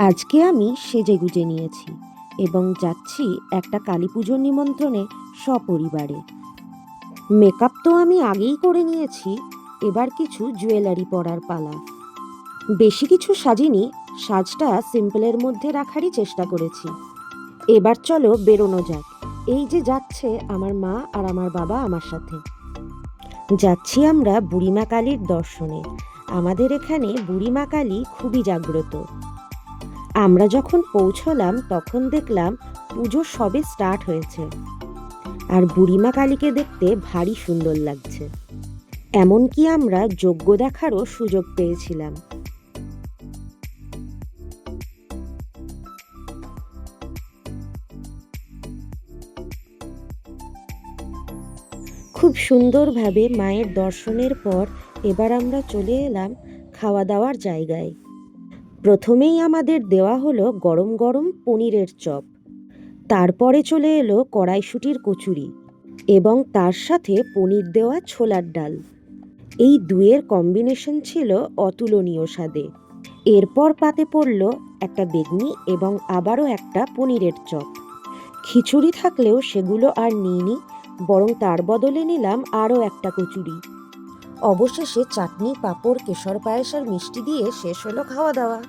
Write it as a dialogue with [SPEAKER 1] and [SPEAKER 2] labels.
[SPEAKER 1] আজকে আমি সেজেগুজে নিয়েছি এবং যাচ্ছি একটা কালী পুজোর নিমন্ত্রণে সপরিবারে। মেকআপ তো আমি আগেই করে নিয়েছি, এবার কিছু জুয়েলারি পরার পালা। বেশি কিছু সাজিনি, সাজটা সিম্পলের মধ্যে রাখারই চেষ্টা করেছি। এবার চলো বেরোনো যাক। এই যে যাচ্ছে আমার মা আর আমার বাবা আমার সাথে। যাচ্ছি আমরা বুড়িমা কালীর দর্শনে। আমাদের এখানে বুড়িমা কালী খুবই জাগ্রত। আমরা যখন পৌঁছলাম তখন দেখলাম পুজো সবে স্টার্ট হয়েছে, আর বুড়িমা কালীকে দেখতে ভারী সুন্দর লাগছে। এমনকি আমরা যজ্ঞ দেখারও সুযোগ পেয়েছিলাম। খুব সুন্দরভাবে মায়ের দর্শনের পর এবার আমরা চলে এলাম খাওয়া দাওয়ার জায়গায়। প্রথমেই আমাদের দেওয়া হলো গরম গরম পনিরের চপ, তারপরে চলে এলো কড়াইশুঁটির কচুরি এবং তার সাথে পনির দেওয়া ছোলার ডাল। এই দুয়ের কম্বিনেশন ছিল অতুলনীয় স্বাদে। এরপর পাতে পড়ল একটা বেগনি এবং আবারও একটা পনিরের চপ। খিচুড়ি থাকলেও সেগুলো আর নিইনি, বরং তার বদলে নিলাম আরও একটা কচুরি। অবশেষে চাটনি, পাঁপড়, কেশর পায়েস আর মিষ্টি দিয়ে শেষ হলো খাওয়া দাওয়া।